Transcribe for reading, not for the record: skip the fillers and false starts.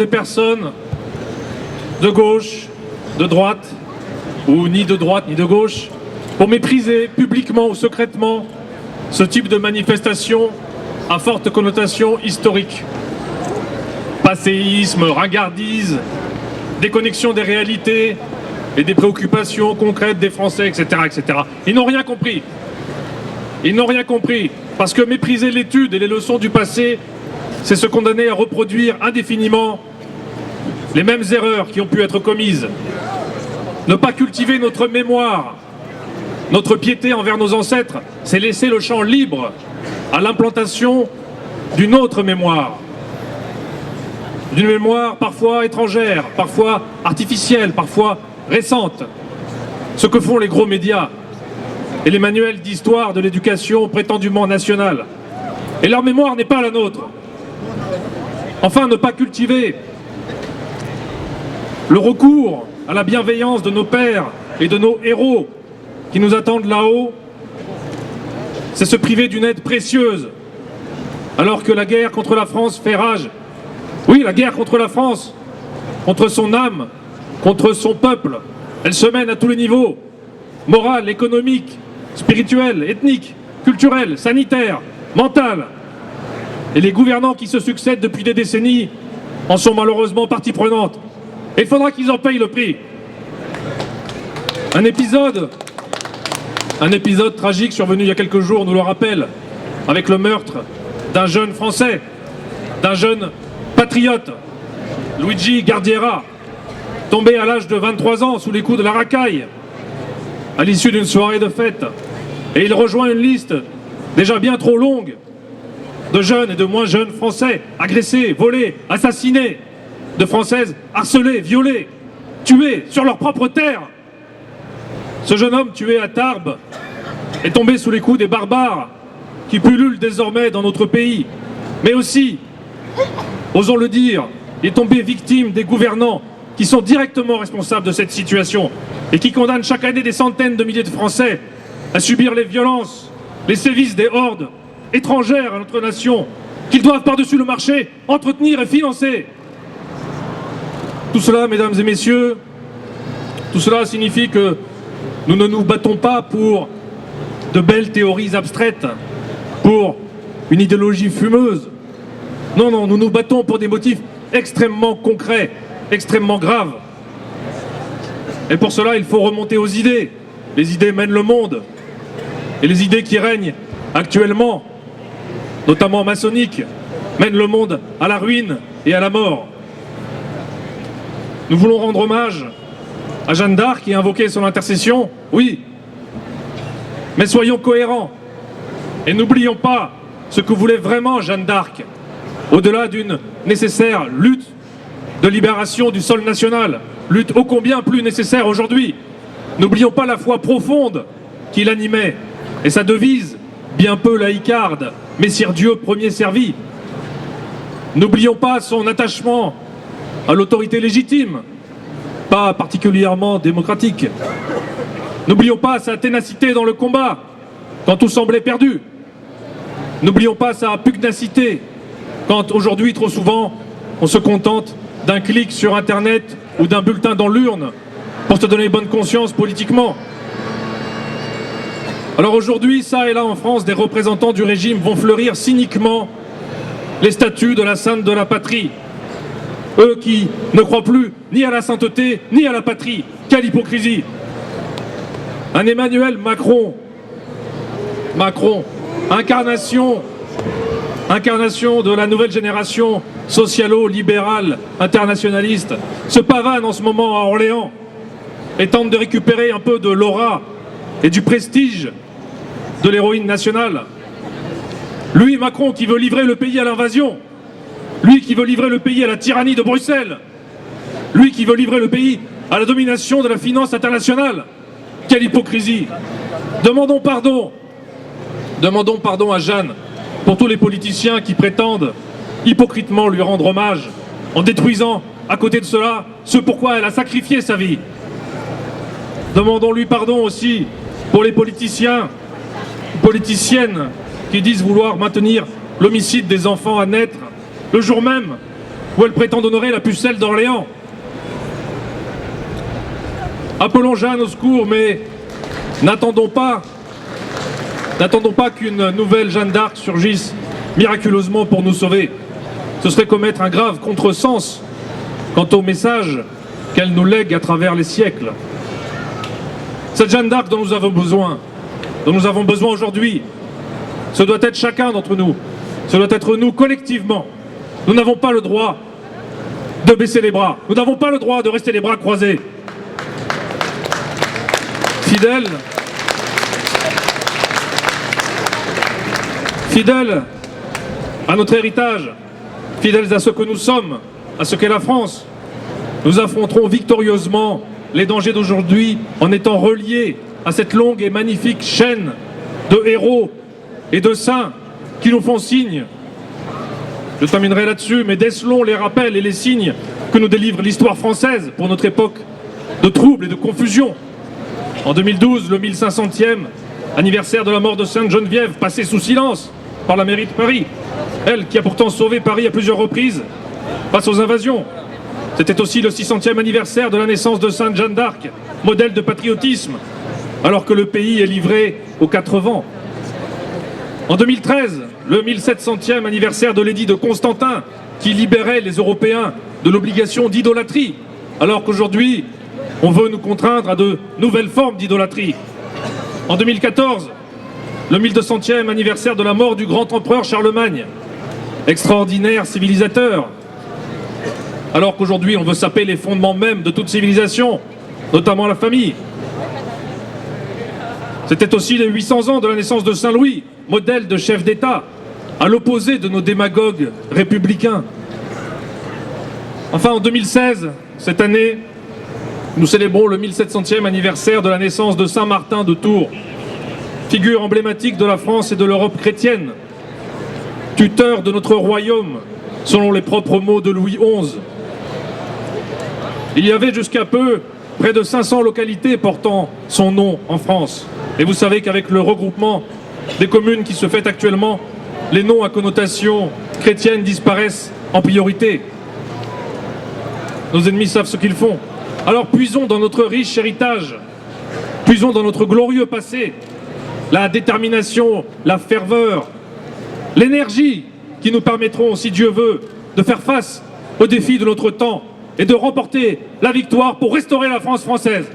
des personnes de gauche, de droite, ou ni de droite ni de gauche, pour mépriser publiquement ou secrètement ce type de manifestation à forte connotation historique. Passéisme, ringardise, déconnexion des réalités et des préoccupations concrètes des Français, etc. etc. Ils n'ont rien compris. Ils n'ont rien compris, parce que mépriser l'étude et les leçons du passé, c'est se condamner à reproduire indéfiniment les mêmes erreurs qui ont pu être commises. Ne pas cultiver notre mémoire, notre piété envers nos ancêtres, c'est laisser le champ libre à l'implantation d'une autre mémoire. D'une mémoire parfois étrangère, parfois artificielle, parfois récente. Ce que font les gros médias et les manuels d'histoire de l'éducation prétendument nationale. Et leur mémoire n'est pas la nôtre. Enfin, ne pas cultiver le recours à la bienveillance de nos pères et de nos héros qui nous attendent là-haut, c'est se priver d'une aide précieuse, alors que la guerre contre la France fait rage. Oui, la guerre contre la France, contre son âme, contre son peuple, elle se mène à tous les niveaux, moral, économique, spirituel, ethnique, culturel, sanitaire, mental. Et les gouvernants qui se succèdent depuis des décennies en sont malheureusement partie prenante. Et il faudra qu'ils en payent le prix. Un épisode tragique survenu il y a quelques jours nous le rappelle, avec le meurtre d'un jeune Français, d'un jeune patriote, Luigi Gardiera, tombé à l'âge de 23 ans sous les coups de la racaille, à l'issue d'une soirée de fête. Et il rejoint une liste déjà bien trop longue de jeunes et de moins jeunes Français agressés, volés, assassinés, de Françaises harcelées, violées, tuées sur leur propre terre. Ce jeune homme tué à Tarbes est tombé sous les coups des barbares qui pullulent désormais dans notre pays. Mais aussi, osons le dire, il est tombé victime des gouvernants qui sont directement responsables de cette situation et qui condamnent chaque année des centaines de milliers de Français à subir les violences, les sévices des hordes étrangères à notre nation, qu'ils doivent par-dessus le marché entretenir et financer. Tout cela, mesdames et messieurs, tout cela signifie que nous ne nous battons pas pour de belles théories abstraites, pour une idéologie fumeuse. Non, non, nous nous battons pour des motifs extrêmement concrets, extrêmement graves. Et pour cela, il faut remonter aux idées. Les idées mènent le monde. Et les idées qui règnent actuellement, notamment maçonniques, mènent le monde à la ruine et à la mort. Nous voulons rendre hommage à Jeanne d'Arc qui a invoqué son intercession, oui. Mais soyons cohérents et n'oublions pas ce que voulait vraiment Jeanne d'Arc, au-delà d'une nécessaire lutte de libération du sol national, lutte ô combien plus nécessaire aujourd'hui. N'oublions pas la foi profonde qui l'animait et sa devise, bien peu laïcarde, Messire Dieu premier servi. N'oublions pas son attachement à l'autorité légitime, pas particulièrement démocratique. N'oublions pas sa ténacité dans le combat, quand tout semblait perdu. N'oublions pas sa pugnacité, quand aujourd'hui, trop souvent, on se contente d'un clic sur Internet ou d'un bulletin dans l'urne pour se donner bonne conscience politiquement. Alors aujourd'hui, ça et là en France, des représentants du régime vont fleurir cyniquement les statues de la sainte de la patrie. Eux qui ne croient plus ni à la sainteté, ni à la patrie. Quelle hypocrisie! Un Emmanuel Macron, incarnation de la nouvelle génération socialo-libérale, internationaliste, se pavane en ce moment à Orléans et tente de récupérer un peu de l'aura et du prestige de l'héroïne nationale. Lui, Macron, qui veut livrer le pays à l'invasion. Lui qui veut livrer le pays à la tyrannie de Bruxelles. Lui qui veut livrer le pays à la domination de la finance internationale. Quelle hypocrisie! Demandons pardon à Jeanne pour tous les politiciens qui prétendent hypocritement lui rendre hommage en détruisant à côté de cela ce pourquoi elle a sacrifié sa vie. Demandons-lui pardon aussi pour les politiciens, politiciennes qui disent vouloir maintenir l'homicide des enfants à naître le jour même où elle prétend honorer la pucelle d'Orléans. Appelons Jeanne au secours, mais n'attendons pas qu'une nouvelle Jeanne d'Arc surgisse miraculeusement pour nous sauver. Ce serait commettre un grave contresens quant au message qu'elle nous lègue à travers les siècles. Cette Jeanne d'Arc dont nous avons besoin aujourd'hui, ce doit être chacun d'entre nous, ce doit être nous collectivement. Nous n'avons pas le droit de baisser les bras, nous n'avons pas le droit de rester les bras croisés. Fidèles à notre héritage, fidèles à ce que nous sommes, à ce qu'est la France, nous affronterons victorieusement les dangers d'aujourd'hui en étant reliés à cette longue et magnifique chaîne de héros et de saints qui nous font signe. Je terminerai là-dessus, mais décelons les rappels et les signes que nous délivre l'histoire française pour notre époque de troubles et de confusion. En 2012, le 1500e anniversaire de la mort de Sainte-Geneviève, passé sous silence par la mairie de Paris. Elle qui a pourtant sauvé Paris à plusieurs reprises face aux invasions. C'était aussi le 600e anniversaire de la naissance de Sainte Jeanne d'Arc, modèle de patriotisme, alors que le pays est livré aux quatre vents. En 2013, le 1700e anniversaire de l'édit de Constantin, qui libérait les Européens de l'obligation d'idolâtrie, alors qu'aujourd'hui, on veut nous contraindre à de nouvelles formes d'idolâtrie. En 2014, le 1200e anniversaire de la mort du grand empereur Charlemagne, extraordinaire civilisateur, alors qu'aujourd'hui on veut saper les fondements même de toute civilisation, notamment la famille. C'était aussi les 800 ans de la naissance de Saint-Louis, modèle de chef d'État, à l'opposé de nos démagogues républicains. Enfin, en 2016, cette année, nous célébrons le 1700e anniversaire de la naissance de Saint Martin de Tours, figure emblématique de la France et de l'Europe chrétienne, tuteur de notre royaume, selon les propres mots de Louis XI. Il y avait jusqu'à peu près de 500 localités portant son nom en France. Et vous savez qu'avec le regroupement des communes qui se fait actuellement, les noms à connotation chrétienne disparaissent en priorité. Nos ennemis savent ce qu'ils font. Alors puisons dans notre riche héritage, puisons dans notre glorieux passé, la détermination, la ferveur, l'énergie qui nous permettront, si Dieu veut, de faire face aux défis de notre temps et de remporter la victoire pour restaurer la France française.